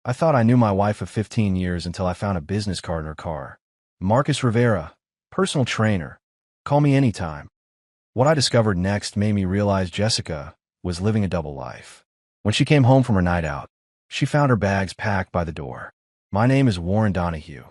I thought I knew my wife of 15 years until I found a business card in her car. Marcus Rivera, personal trainer. Call me anytime. What I discovered next made me realize Jessica was living a double life. When she came home from her night out, she found her bags packed by the door. My name is Warren Donahue.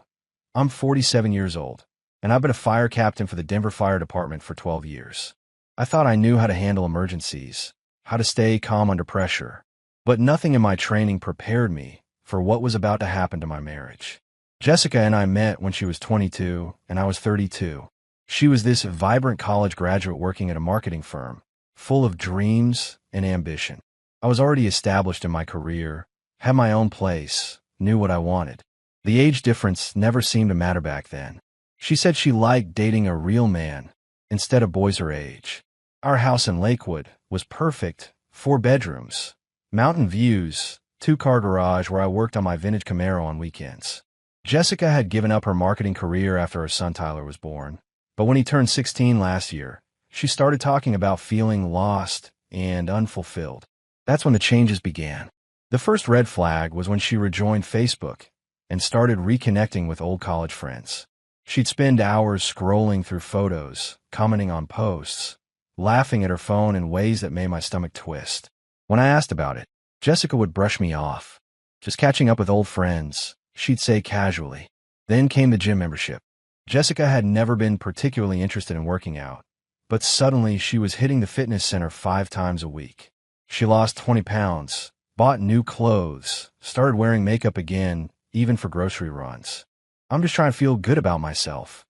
I'm 47 years old, and I've been a fire captain for the Denver Fire Department for 12 years. I thought I knew how to handle emergencies, how to stay calm under pressure, but nothing in my training prepared me for what was about to happen to my marriage. Jessica and I met when she was 22 and I was 32. She was this vibrant college graduate working at a marketing firm, full of dreams and ambition. I was already established in my career, had my own place, knew what I wanted. The age difference never seemed to matter back then. She said she liked dating a real man instead of boys her age. Our house in Lakewood was perfect, 4 bedrooms, mountain views, 2-car garage where I worked on my vintage Camaro on weekends. Jessica had given up her marketing career after her son Tyler was born, but when he turned 16 last year, she started talking about feeling lost and unfulfilled. That's when the changes began. The first red flag was when she rejoined Facebook and started reconnecting with old college friends. She'd spend hours scrolling through photos, commenting on posts, laughing at her phone in ways that made my stomach twist. When I asked about it, Jessica would brush me off. Just catching up with old friends, she'd say casually. Then came the gym membership. Jessica had never been particularly interested in working out, but suddenly she was hitting the fitness center 5 times a week. She lost 20 pounds, bought new clothes, started wearing makeup again, even for grocery runs. I'm just trying to feel good about myself,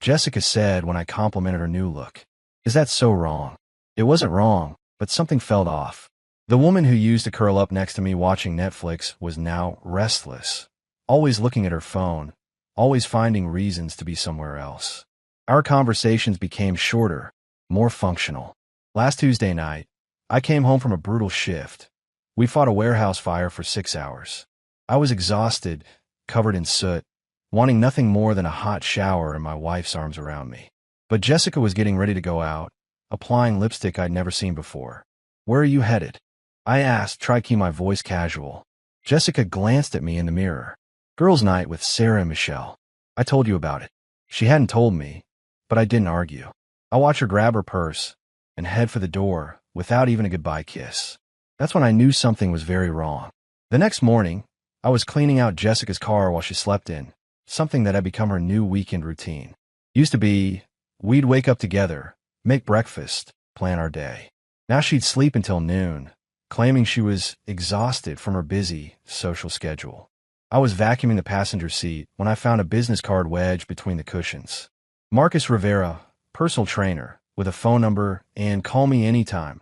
Jessica said when I complimented her new look. Is that so wrong? It wasn't wrong, but something felt off. The woman who used to curl up next to me watching Netflix was now restless, always looking at her phone, always finding reasons to be somewhere else. Our conversations became shorter, more functional. Last Tuesday night, I came home from a brutal shift. We fought a warehouse fire for 6 hours. I was exhausted, covered in soot, wanting nothing more than a hot shower and my wife's arms around me. But Jessica was getting ready to go out, applying lipstick I'd never seen before. Where are you headed? I asked, trying to keep my voice casual. Jessica glanced at me in the mirror. Girls' night with Sarah and Michelle. I told you about it. She hadn't told me, but I didn't argue. I watched her grab her purse and head for the door without even a goodbye kiss. That's when I knew something was very wrong. The next morning, I was cleaning out Jessica's car while she slept in, something that had become her new weekend routine. Used to be, we'd wake up together, make breakfast, plan our day. Now she'd sleep until noon, claiming she was exhausted from her busy social schedule. I was vacuuming the passenger seat when I found a business card wedged between the cushions. Marcus Rivera, personal trainer, with a phone number and call me anytime,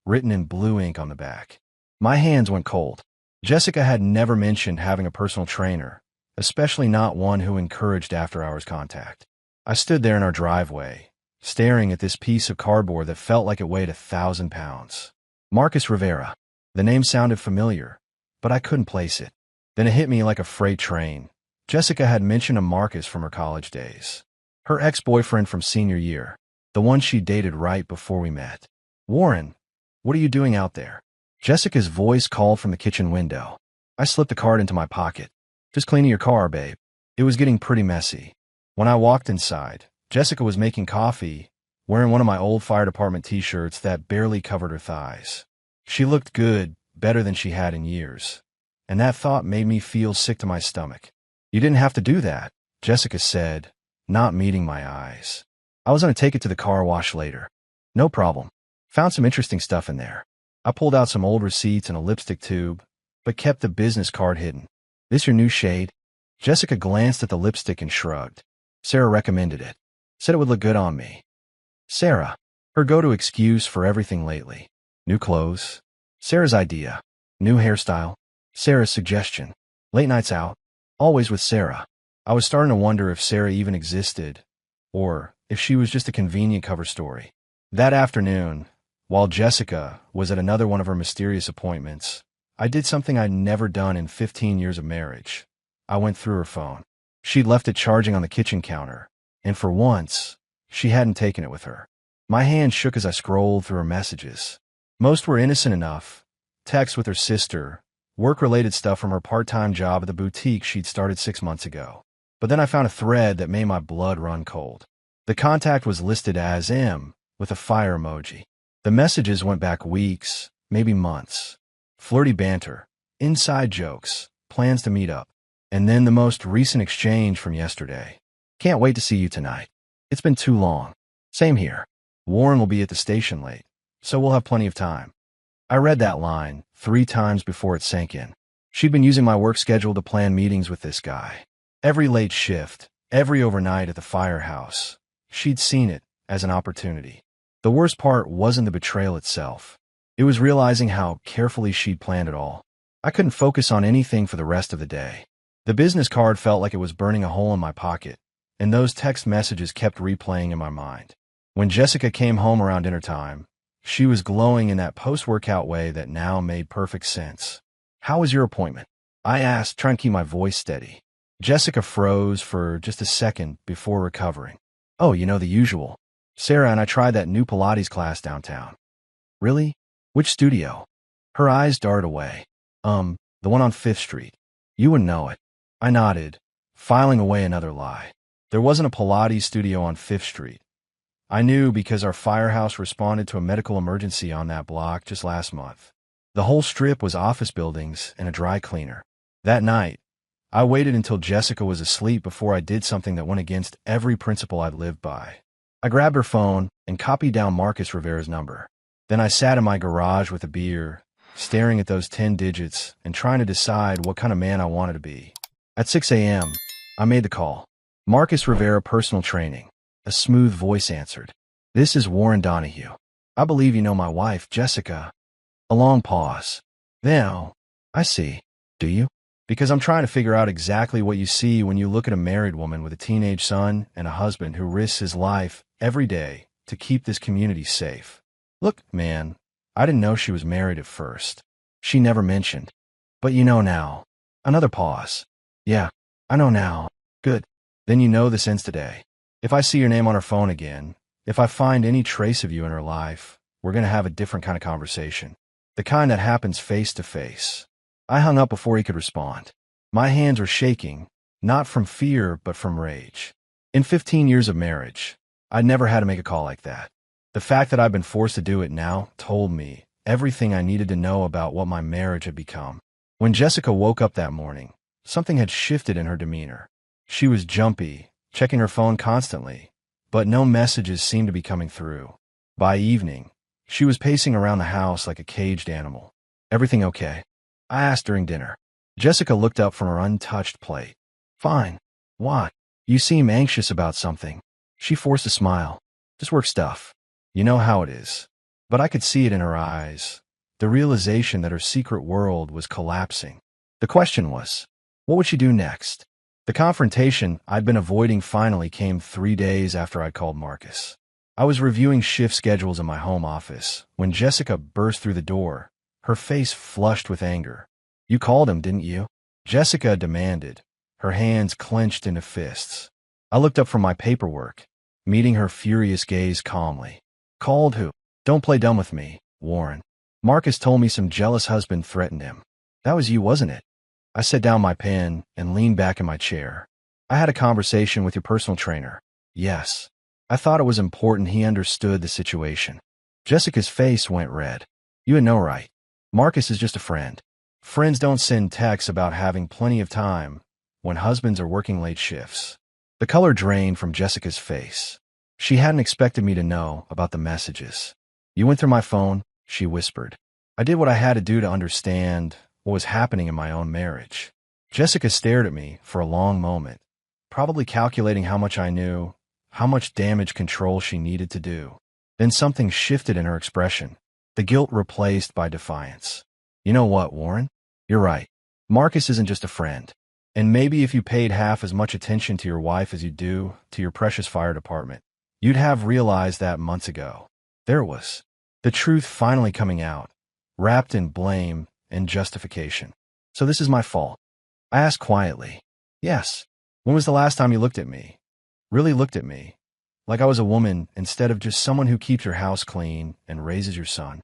written in blue ink on the back. My hands went cold. Jessica had never mentioned having a personal trainer, especially not one who encouraged after-hours contact. I stood there in our driveway, staring at this piece of cardboard that felt like it weighed 1,000 pounds. Marcus Rivera. The name sounded familiar, but I couldn't place it. Then it hit me like a freight train. Jessica had mentioned a Marcus from her college days. Her ex-boyfriend from senior year, the one she dated right before we met. Warren, what are you doing out there? Jessica's voice called from the kitchen window. I slipped the card into my pocket. Just cleaning your car, babe. It was getting pretty messy. When I walked inside, Jessica was making coffee, wearing one of my old fire department t-shirts that barely covered her thighs. She looked good, better than she had in years, and that thought made me feel sick to my stomach. You didn't have to do that, Jessica said, not meeting my eyes. I was going to take it to the car wash later. No problem. Found some interesting stuff in there. I pulled out some old receipts and a lipstick tube, but kept the business card hidden. This your new shade? Jessica glanced at the lipstick and shrugged. Sarah recommended it. Said it would look good on me. Sarah, her go-to excuse for everything lately. New clothes. Sarah's idea. New hairstyle. Sarah's suggestion. Late nights out. Always with Sarah. I was starting to wonder if Sarah even existed, or if she was just a convenient cover story. That afternoon, while Jessica was at another one of her mysterious appointments, I did something I'd never done in 15 years of marriage. I went through her phone. She'd left it charging on the kitchen counter, and for once, she hadn't taken it with her. My hand shook as I scrolled through her messages. Most were innocent enough. Texts with her sister, work-related stuff from her part-time job at the boutique she'd started 6 months ago. But then I found a thread that made my blood run cold. The contact was listed as M, with a fire emoji. The messages went back weeks, maybe months. Flirty banter, inside jokes, plans to meet up. And then the most recent exchange from yesterday. Can't wait to see you tonight. It's been too long. Same here. Warren will be at the station late, so we'll have plenty of time. I read that line 3 times before it sank in. She'd been using my work schedule to plan meetings with this guy. Every late shift, every overnight at the firehouse. She'd seen it as an opportunity. The worst part wasn't the betrayal itself. It was realizing how carefully she'd planned it all. I couldn't focus on anything for the rest of the day. The business card felt like it was burning a hole in my pocket, and those text messages kept replaying in my mind. When Jessica came home around dinner time, she was glowing in that post-workout way that now made perfect sense. "How was your appointment?" I asked, trying to keep my voice steady. Jessica froze for just a second before recovering. "Oh, you know the usual. Sarah and I tried that new Pilates class downtown." "Really? Which studio?" Her eyes darted away. The one on 5th Street. You wouldn't know it." I nodded, filing away another lie. There wasn't a Pilates studio on 5th Street. I knew because our firehouse responded to a medical emergency on that block just last month. The whole strip was office buildings and a dry cleaner. That night, I waited until Jessica was asleep before I did something that went against every principle I'd lived by. I grabbed her phone and copied down Marcus Rivera's number. Then I sat in my garage with a beer, staring at those 10 digits and trying to decide what kind of man I wanted to be. At 6 a.m., I made the call. "Marcus Rivera Personal Training." A smooth voice answered. "This is Warren Donahue. I believe you know my wife, Jessica." A long pause. "Then, oh, I see. Do you? Because I'm trying to figure out exactly what you see when you look at a married woman with a teenage son and a husband who risks his life every day to keep this community safe." "Look, man, I didn't know she was married at first. She never mentioned. But you know now." Another pause. "Yeah, I know now." "Good. Then you know this ends today. If I see your name on her phone again, if I find any trace of you in her life, we're going to have a different kind of conversation. The kind that happens face to face." I hung up before he could respond. My hands were shaking, not from fear, but from rage. In 15 years of marriage, I'd never had to make a call like that. The fact that I'd been forced to do it now told me everything I needed to know about what my marriage had become. When Jessica woke up that morning, something had shifted in her demeanor. She was jumpy, checking her phone constantly, but no messages seemed to be coming through. By evening, she was pacing around the house like a caged animal. "Everything okay?" I asked during dinner. Jessica looked up from her untouched plate. "Fine. What? You seem anxious about something." She forced a smile. "Just work stuff. You know how it is." But I could see it in her eyes, the realization that her secret world was collapsing. The question was, what would she do next? The confrontation I'd been avoiding finally came 3 days after I called Marcus. I was reviewing shift schedules in my home office when Jessica burst through the door, her face flushed with anger. "You called him, didn't you?" Jessica demanded, her hands clenched into fists. I looked up from my paperwork, meeting her furious gaze calmly. "Called who?" "Don't play dumb with me, Warren. Marcus told me some jealous husband threatened him." "That was you, wasn't it?" I set down my pen and leaned back in my chair. "I had a conversation with your personal trainer." "Yes." I thought it was important he understood the situation. Jessica's face went red. "You had no right. Marcus is just a friend. Friends don't send texts about having plenty of time when husbands are working late shifts." The color drained from Jessica's face. She hadn't expected me to know about the messages. "You went through my phone," she whispered. "I did what I had to do to understand what was happening in my own marriage." Jessica stared at me for a long moment, probably calculating how much I knew, how much damage control she needed to do. Then something shifted in her expression, the guilt replaced by defiance. "You know what, Warren? You're right. Marcus isn't just a friend. And maybe if you paid half as much attention to your wife as you do to your precious fire department, you'd have realized that months ago." There it was, the truth finally coming out, wrapped in blame and justification. "So this is my fault?" I asked quietly. "Yes. When was the last time you looked at me? Really looked at me? Like I was a woman instead of just someone who keeps your house clean and raises your son?"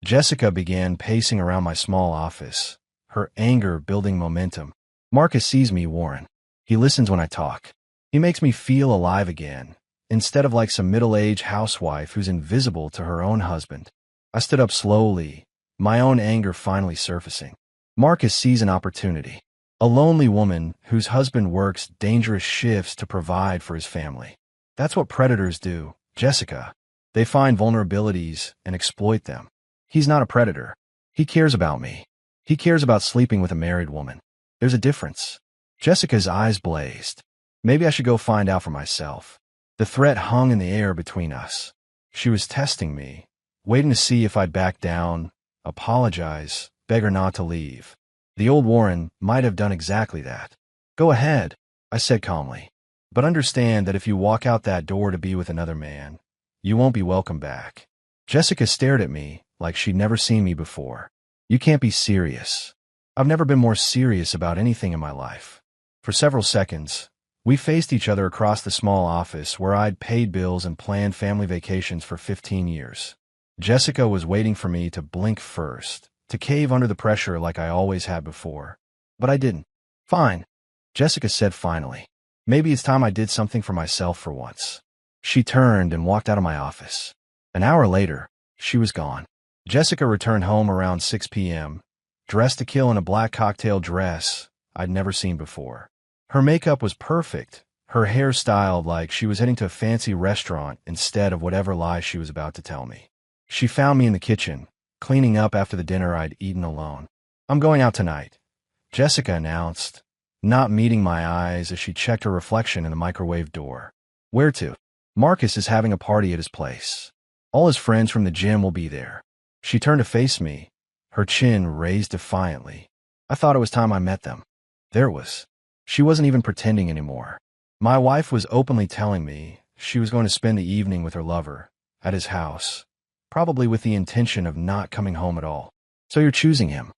Jessica began pacing around my small office, her anger building momentum. Marcus sees me, Warren. He listens when I talk. He makes me feel alive again, instead of like some middle-aged housewife who's invisible to her own husband. I stood up slowly, my own anger finally surfacing. Marcus sees an opportunity. A lonely woman whose husband works dangerous shifts to provide for his family. That's what predators do, Jessica. They find vulnerabilities and exploit them. He's not a predator. He cares about me. He cares about sleeping with a married woman. There's a difference. Jessica's eyes blazed. Maybe I should go find out for myself. The threat hung in the air between us. She was testing me, waiting to see if I'd back down, apologize, beg her not to leave. The old Warren might have done exactly that. Go ahead, I said calmly. But understand that if you walk out that door to be with another man, you won't be welcome back. Jessica stared at me like she'd never seen me before. You can't be serious. I've never been more serious about anything in my life. For several seconds, we faced each other across the small office where I'd paid bills and planned family vacations for 15 years. Jessica was waiting for me to blink first, to cave under the pressure like I always had before. But I didn't. Fine, Jessica said finally. Maybe it's time I did something for myself for once. She turned and walked out of my office. An hour later, she was gone. Jessica returned home around 6 p.m., dressed to kill in a black cocktail dress I'd never seen before. Her makeup was perfect, her hair styled like she was heading to a fancy restaurant instead of whatever lies she was about to tell me. She found me in the kitchen, cleaning up after the dinner I'd eaten alone. I'm going out tonight, Jessica announced, not meeting my eyes as she checked her reflection in the microwave door. Where to? Marcus is having a party at his place. All his friends from the gym will be there. She turned to face me, her chin raised defiantly. I thought it was time I met them. There it was. She wasn't even pretending anymore. My wife was openly telling me she was going to spend the evening with her lover, at his house, probably with the intention of not coming home at all. So you're choosing him.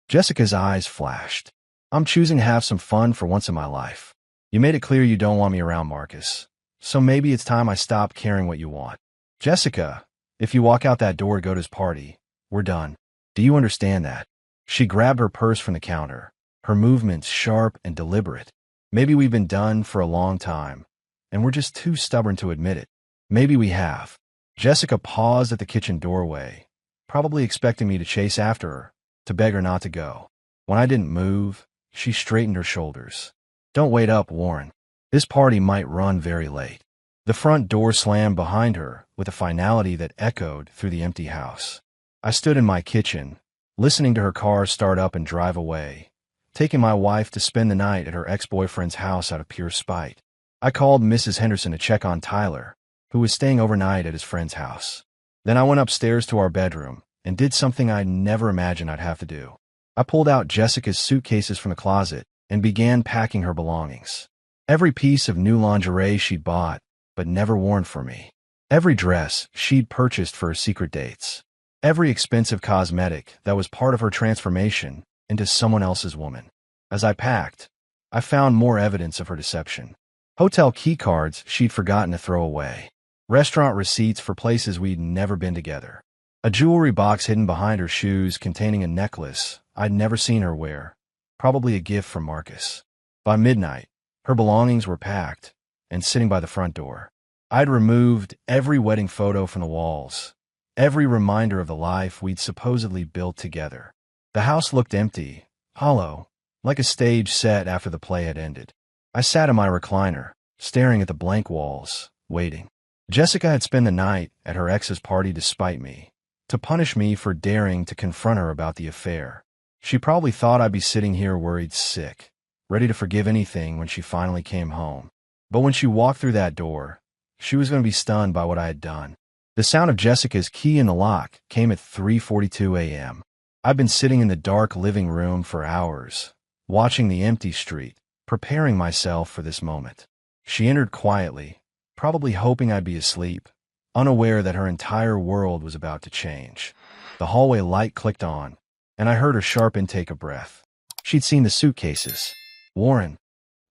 Jessica's eyes flashed. I'm choosing to have some fun for once in my life. You made it clear you don't want me around, Marcus. So maybe it's time I stop caring what you want. Jessica, if you walk out that door to go to his party, we're done. Do you understand that? She grabbed her purse from the counter, her movements sharp and deliberate. Maybe we've been done for a long time, and we're just too stubborn to admit it. Maybe we have. Jessica paused at the kitchen doorway, probably expecting me to chase after her, to beg her not to go. When I didn't move, she straightened her shoulders. Don't wait up, Warren. This party might run very late. The front door slammed behind her with a finality that echoed through the empty house. I stood in my kitchen, listening to her car start up and drive away, taking my wife to spend the night at her ex-boyfriend's house out of pure spite. I called Mrs. Henderson to check on Tyler, who was staying overnight at his friend's house. Then I went upstairs to our bedroom and did something I never imagined I'd have to do. I pulled out Jessica's suitcases from the closet and began packing her belongings. Every piece of new lingerie she'd bought, but never worn for me. Every dress she'd purchased for her secret dates. Every expensive cosmetic that was part of her transformation into someone else's woman. As I packed, I found more evidence of her deception. Hotel key cards she'd forgotten to throw away. Restaurant receipts for places we'd never been together. A jewelry box hidden behind her shoes containing a necklace I'd never seen her wear, probably a gift from Marcus. By midnight, her belongings were packed and sitting by the front door. I'd removed every wedding photo from the walls, every reminder of the life we'd supposedly built together. The house looked empty, hollow, like a stage set after the play had ended. I sat in my recliner, staring at the blank walls, waiting. Jessica had spent the night at her ex's party to spite me, to punish me for daring to confront her about the affair. She probably thought I'd be sitting here worried sick, ready to forgive anything when she finally came home. But when she walked through that door, she was going to be stunned by what I had done. The sound of Jessica's key in the lock came at 3:42 a.m. I'd been sitting in the dark living room for hours, watching the empty street, preparing myself for this moment. She entered quietly, probably hoping I'd be asleep, unaware that her entire world was about to change. The hallway light clicked on, and I heard her sharp intake of breath. She'd seen the suitcases. Warren.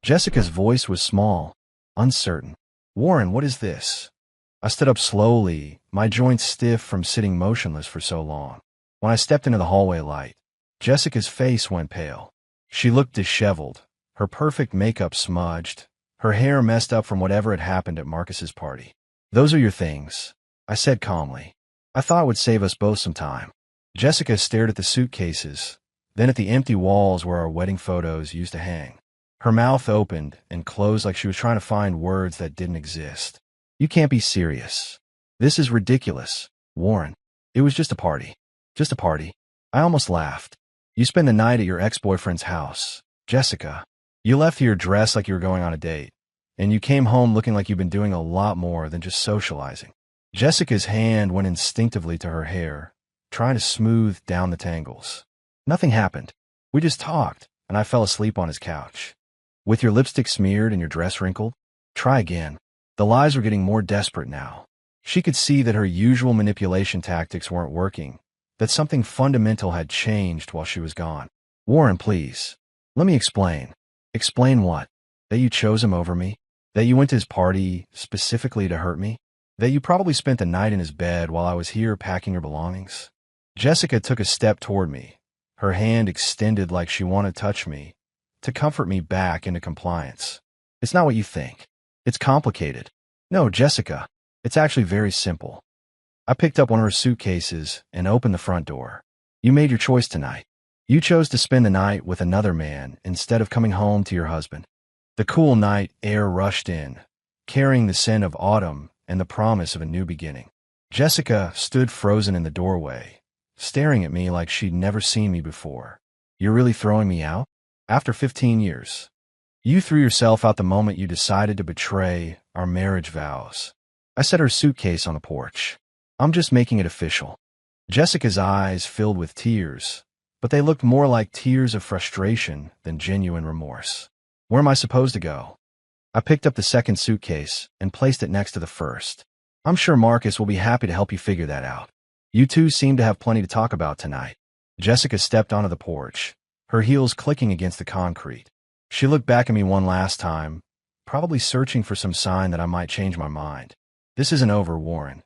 Jessica's voice was small, uncertain. Warren, what is this? I stood up slowly, my joints stiff from sitting motionless for so long. When I stepped into the hallway light, Jessica's face went pale. She looked disheveled, her perfect makeup smudged, her hair messed up from whatever had happened at Marcus's party. "Those are your things," I said calmly. "I thought it would save us both some time." Jessica stared at the suitcases, then at the empty walls where our wedding photos used to hang. Her mouth opened and closed like she was trying to find words that didn't exist. "You can't be serious. This is ridiculous, Warren. It was just a party." "Just a party?" I almost laughed. "You spent the night at your ex-boyfriend's house, Jessica. You left here dressed like you were going on a date, and you came home looking like you've been doing a lot more than just socializing." Jessica's hand went instinctively to her hair, trying to smooth down the tangles. "Nothing happened. We just talked, and I fell asleep on his couch." "With your lipstick smeared and your dress wrinkled?" "Try again." The lies were getting more desperate now. She could see that her usual manipulation tactics weren't working, that something fundamental had changed while she was gone. "Warren, please. Let me explain." "Explain what?" "That you chose him over me? That you went to his party specifically to hurt me? That you probably spent the night in his bed while I was here packing your belongings?" Jessica took a step toward me, her hand extended like she wanted to touch me, to comfort me back into compliance. "It's not what you think. It's complicated." "No, Jessica. It's actually very simple." I picked up one of her suitcases and opened the front door. "You made your choice tonight. You chose to spend the night with another man instead of coming home to your husband." The cool night air rushed in, carrying the scent of autumn and the promise of a new beginning. Jessica stood frozen in the doorway, staring at me like she'd never seen me before. "You're really throwing me out? After 15 years? You threw yourself out the moment you decided to betray our marriage vows." I set her suitcase on the porch. "I'm just making it official." Jessica's eyes filled with tears, but they looked more like tears of frustration than genuine remorse. "Where am I supposed to go?" I picked up the second suitcase and placed it next to the first. "I'm sure Marcus will be happy to help you figure that out. You two seem to have plenty to talk about tonight." Jessica stepped onto the porch, her heels clicking against the concrete. She looked back at me one last time, probably searching for some sign that I might change my mind. "This isn't over, Warren."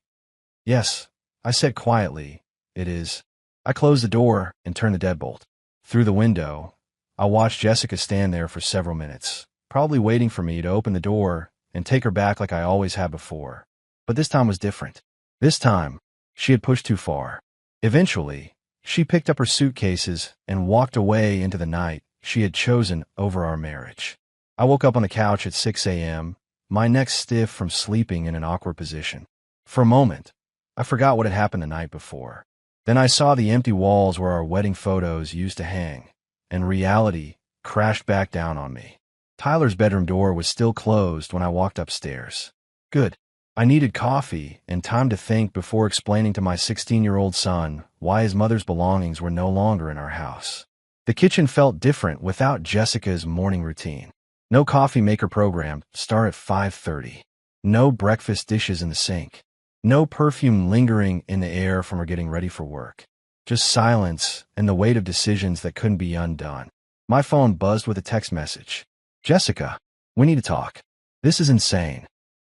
"Yes," I said quietly, "it is." I closed the door and turned the deadbolt. Through the window, I watched Jessica stand there for several minutes, probably waiting for me to open the door and take her back like I always had before. But this time was different. This time, she had pushed too far. Eventually, she picked up her suitcases and walked away into the night she had chosen over our marriage. I woke up on the couch at 6 a.m., my neck stiff from sleeping in an awkward position. For a moment, I forgot what had happened the night before. Then I saw the empty walls where our wedding photos used to hang, and reality crashed back down on me. Tyler's bedroom door was still closed when I walked upstairs. Good. I needed coffee and time to think before explaining to my 16-year-old son why his mother's belongings were no longer in our house. The kitchen felt different without Jessica's morning routine. No coffee maker program, start at 5:30. No breakfast dishes in the sink. No perfume lingering in the air from her getting ready for work. Just silence and the weight of decisions that couldn't be undone. My phone buzzed with a text message. "Jessica, we need to talk. This is insane."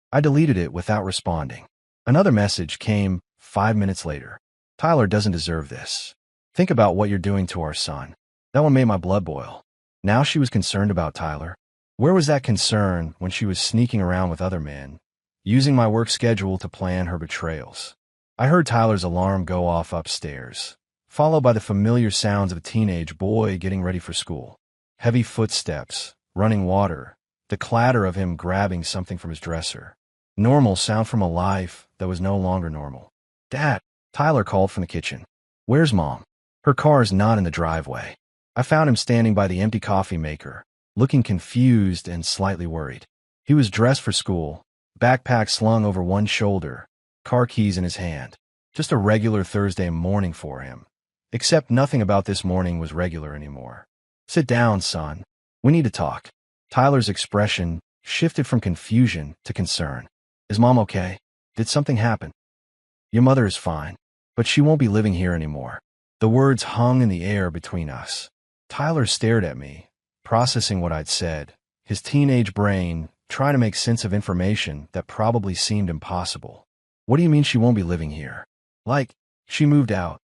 I deleted it without responding. Another message came 5 minutes later. "Tyler doesn't deserve this. Think about what you're doing to our son." That one made my blood boil. Now she was concerned about Tyler. Where was that concern when she was sneaking around with other men, using my work schedule to plan her betrayals? I heard Tyler's alarm go off upstairs, followed by the familiar sounds of a teenage boy getting ready for school. Heavy footsteps, running water, the clatter of him grabbing something from his dresser. Normal sound from a life that was no longer normal. "Dad," Tyler called from the kitchen. "Where's Mom?" "Her car's not in the driveway." I found him standing by the empty coffee maker, looking confused and slightly worried. He was dressed for school, backpack slung over one shoulder, car keys in his hand. Just a regular Thursday morning for him. Except nothing about this morning was regular anymore. "Sit down, son. We need to talk." Tyler's expression shifted from confusion to concern. "Is Mom okay? Did something happen?" "Your mother is fine, but she won't be living here anymore." The words hung in the air between us. Tyler stared at me, processing what I'd said, his teenage brain trying to make sense of information that probably seemed impossible. "What do you mean she won't be living here?" "Like, she moved out."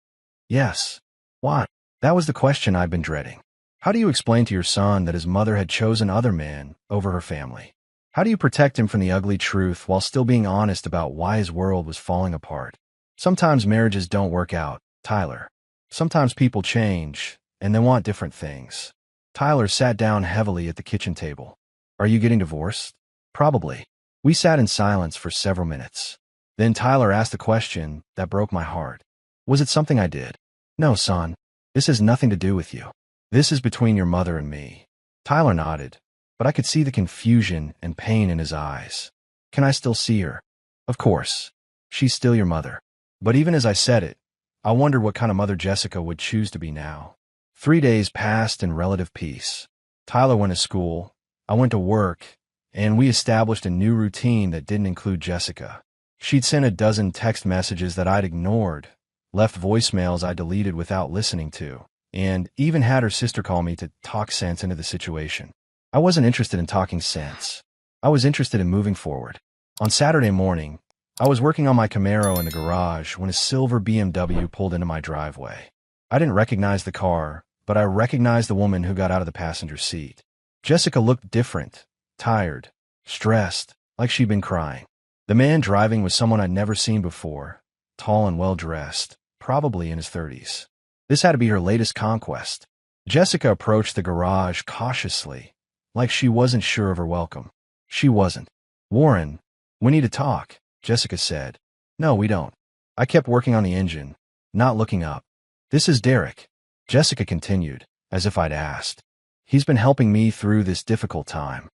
"Yes." "Why?" That was the question I'd been dreading. How do you explain to your son that his mother had chosen other men over her family? How do you protect him from the ugly truth while still being honest about why his world was falling apart? Sometimes marriages don't work out, Tyler. Sometimes people change, and they want different things. Tyler sat down heavily at the kitchen table. Are you getting divorced? Probably. We sat in silence for several minutes. Then Tyler asked a question that broke my heart. Was it something I did? No, son. This has nothing to do with you. This is between your mother and me. Tyler nodded, but I could see the confusion and pain in his eyes. Can I still see her? Of course. She's still your mother. But even as I said it, I wondered what kind of mother Jessica would choose to be now. 3 days passed in relative peace. Tyler went to school, I went to work, and we established a new routine that didn't include Jessica. She'd sent a dozen text messages that I'd ignored, left voicemails I deleted without listening to, and even had her sister call me to talk sense into the situation. I wasn't interested in talking sense. I was interested in moving forward. On Saturday morning, I was working on my Camaro in the garage when a silver BMW pulled into my driveway. I didn't recognize the car, but I recognized the woman who got out of the passenger seat. Jessica looked different, tired, stressed, like she'd been crying. The man driving was someone I'd never seen before, tall and well-dressed, probably in his 30s. This had to be her latest conquest. Jessica approached the garage cautiously, like she wasn't sure of her welcome. She wasn't. Warren, we need to talk, Jessica said. No, we don't. I kept working on the engine, not looking up. This is Derek, Jessica continued, as if I'd asked. He's been helping me through this difficult time.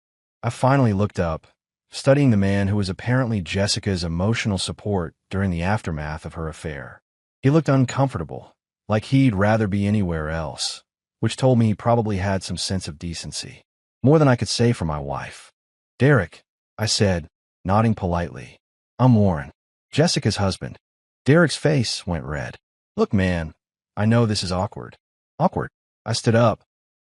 I finally looked up, studying the man who was apparently Jessica's emotional support during the aftermath of her affair. He looked uncomfortable, like he'd rather be anywhere else, which told me he probably had some sense of decency. More than I could say for my wife. Derek, I said, nodding politely. I'm Warren, Jessica's husband. Derek's face went red. Look, man, I know this is awkward. Awkward. I stood up,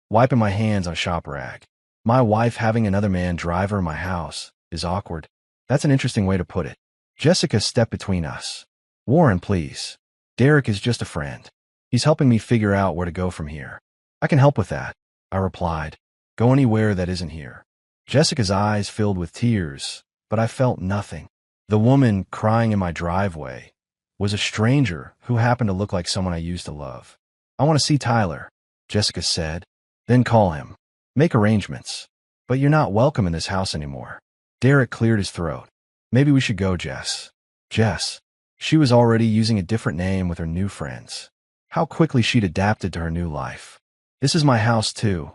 wiping my hands on a shop rag. My wife having another man drive her in my house is awkward. That's an interesting way to put it. Jessica stepped between us. Warren, please. Derek is just a friend. He's helping me figure out where to go from here. I can help with that, I replied. Go anywhere that isn't here. Jessica's eyes filled with tears, but I felt nothing. The woman crying in my driveway was a stranger who happened to look like someone I used to love. I want to see Tyler, Jessica said. Then call him. Make arrangements. But you're not welcome in this house anymore. Derek cleared his throat. Maybe we should go, Jess. Jess. She was already using a different name with her new friends. How quickly she'd adapted to her new life. This is my house too,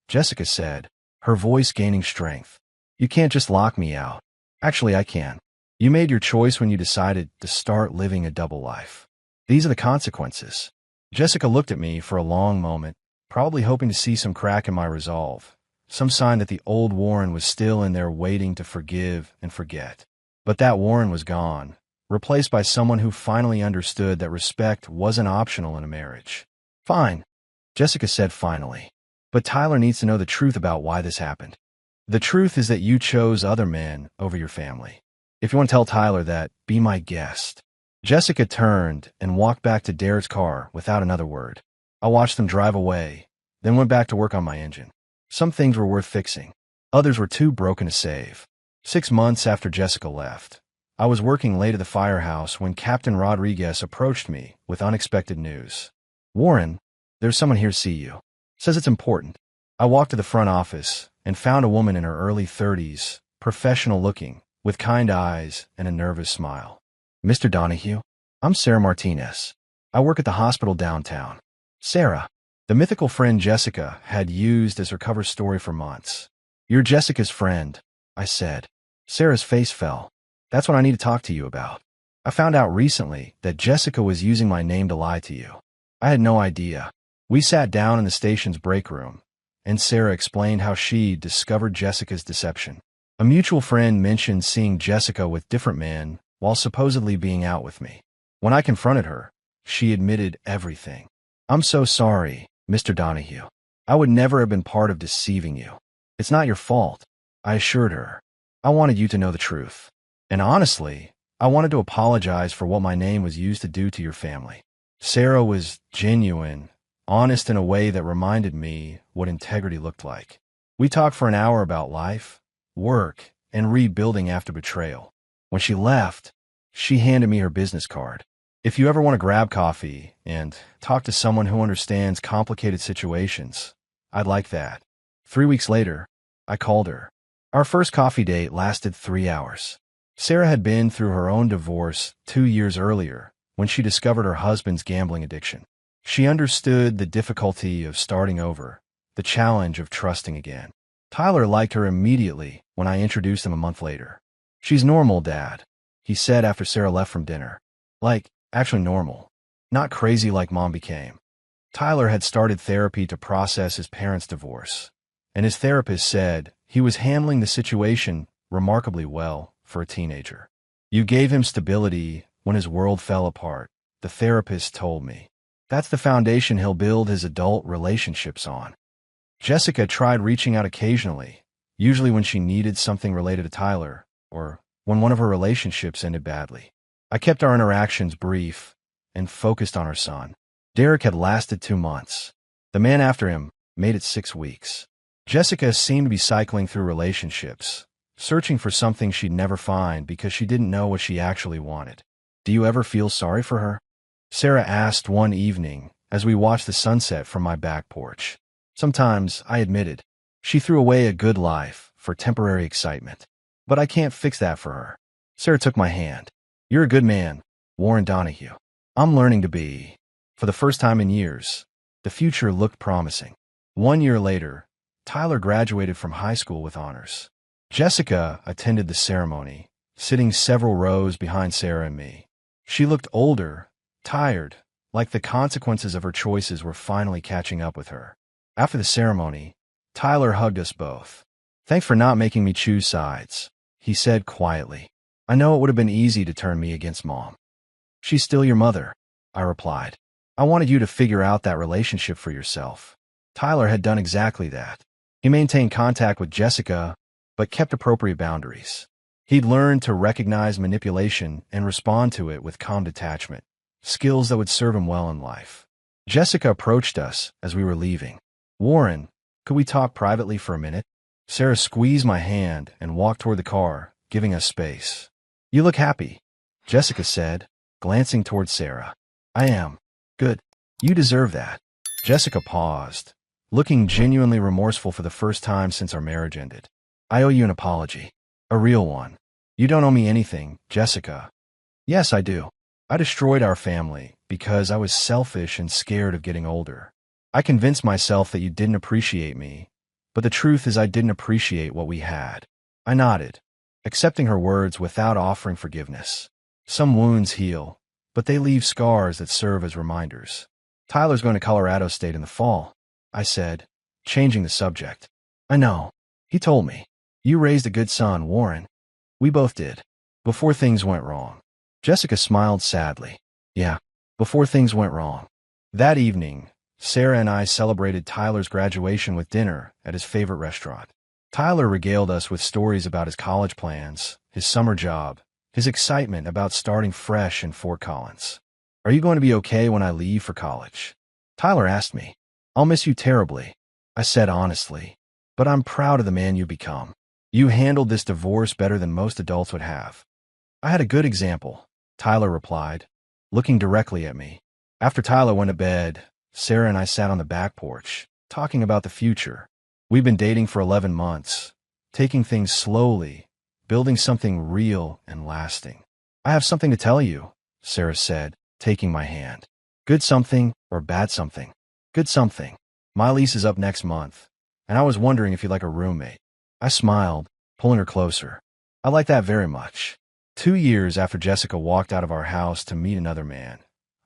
Jessica said, her voice gaining strength. You can't just lock me out. Actually, I can. You made your choice when you decided to start living a double life. These are the consequences. Jessica looked at me for a long moment, probably hoping to see some crack in my resolve, some sign that the old Warren was still in there waiting to forgive and forget. But that Warren was gone, replaced by someone who finally understood that respect wasn't optional in a marriage. Fine, Jessica said finally. But Tyler needs to know the truth about why this happened. The truth is that you chose other men over your family. If you want to tell Tyler that, be my guest. Jessica turned and walked back to Derek's car without another word. I watched them drive away, then went back to work on my engine. Some things were worth fixing. Others were too broken to save. 6 months after Jessica left, I was working late at the firehouse when Captain Rodriguez approached me with unexpected news. Warren, there's someone here to see you. Says it's important. I walked to the front office and found a woman in her early 30s, professional looking, with kind eyes and a nervous smile. Mr. Donahue, I'm Sarah Martinez. I work at the hospital downtown. Sarah, the mythical friend Jessica had used as her cover story for months. You're Jessica's friend, I said. Sarah's face fell. That's what I need to talk to you about. I found out recently that Jessica was using my name to lie to you. I had no idea. We sat down in the station's break room, and Sarah explained how she discovered Jessica's deception. A mutual friend mentioned seeing Jessica with different men while supposedly being out with me. When I confronted her, she admitted everything. I'm so sorry, Mr. Donahue. I would never have been part of deceiving you. It's not your fault, I assured her. I wanted you to know the truth. And honestly, I wanted to apologize for what my name was used to do to your family. Sarah was genuine, honest in a way that reminded me what integrity looked like. We talked for an hour about life, work, and rebuilding after betrayal. When she left, she handed me her business card. If you ever want to grab coffee and talk to someone who understands complicated situations, I'd like that. 3 weeks later, I called her. Our first coffee date lasted 3 hours. Sarah had been through her own divorce 2 years earlier when she discovered her husband's gambling addiction. She understood the difficulty of starting over, the challenge of trusting again. Tyler liked her immediately when I introduced him a month later. "She's normal, Dad," he said after Sarah left from dinner. Actually normal. Not crazy like Mom became. Tyler had started therapy to process his parents' divorce, and his therapist said he was handling the situation remarkably well for a teenager. "You gave him stability when his world fell apart," the therapist told me. "That's the foundation he'll build his adult relationships on." Jessica tried reaching out occasionally, usually when she needed something related to Tyler, or when one of her relationships ended badly. I kept our interactions brief and focused on our son. Derek had lasted 2 months. The man after him made it 6 weeks. Jessica seemed to be cycling through relationships, searching for something she'd never find because she didn't know what she actually wanted. "Do you ever feel sorry for her?" Sarah asked one evening as we watched the sunset from my back porch. "Sometimes," I admitted. "She threw away a good life for temporary excitement. But I can't fix that for her." Sarah took my hand. "You're a good man, Warren Donahue. I'm learning to be." For the first time in years, the future looked promising. 1 year later, Tyler graduated from high school with honors. Jessica attended the ceremony, sitting several rows behind Sarah and me. She looked older, tired, like the consequences of her choices were finally catching up with her. After the ceremony, Tyler hugged us both. "Thanks for not making me choose sides," he said quietly. "I know it would have been easy to turn me against Mom." "She's still your mother," I replied. "I wanted you to figure out that relationship for yourself." Tyler had done exactly that. He maintained contact with Jessica, but kept appropriate boundaries. He'd learned to recognize manipulation and respond to it with calm detachment, skills that would serve him well in life. Jessica approached us as we were leaving. "Warren, could we talk privately for a minute?" Sarah squeezed my hand and walked toward the car, giving us space. "You look happy," Jessica said, glancing toward Sarah. "I am. Good. You deserve that." Jessica paused, looking genuinely remorseful for the first time since our marriage ended. "I owe you an apology. A real one." "You don't owe me anything, Jessica." "Yes, I do. I destroyed our family because I was selfish and scared of getting older. I convinced myself that you didn't appreciate me, but the truth is I didn't appreciate what we had." I nodded, accepting her words without offering forgiveness. Some wounds heal, but they leave scars that serve as reminders. "Tyler's going to Colorado State in the fall," I said, changing the subject. "I know. He told me. You raised a good son, Warren." "We both did. Before things went wrong." Jessica smiled sadly. "Yeah, before things went wrong." That evening, Sarah and I celebrated Tyler's graduation with dinner at his favorite restaurant. Tyler regaled us with stories about his college plans, his summer job, his excitement about starting fresh in Fort Collins. "Are you going to be okay when I leave for college?" Tyler asked me. "I'll miss you terribly," I said honestly, "but I'm proud of the man you've become. You handled this divorce better than most adults would have." "I had a good example," Tyler replied, looking directly at me. After Tyler went to bed, Sarah and I sat on the back porch, talking about the future. We've been dating for 11 months, taking things slowly, building something real and lasting. "I have something to tell you," Sarah said, taking my hand. "Good something or bad something?" "Good something. My lease is up next month, and I was wondering if you'd like a roommate." I smiled, pulling her closer. "I like that very much." 2 years after Jessica walked out of our house to meet another man,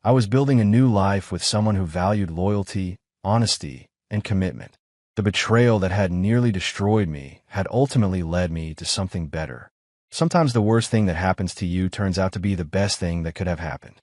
I was building a new life with someone who valued loyalty, honesty, and commitment. The betrayal that had nearly destroyed me had ultimately led me to something better. Sometimes the worst thing that happens to you turns out to be the best thing that could have happened.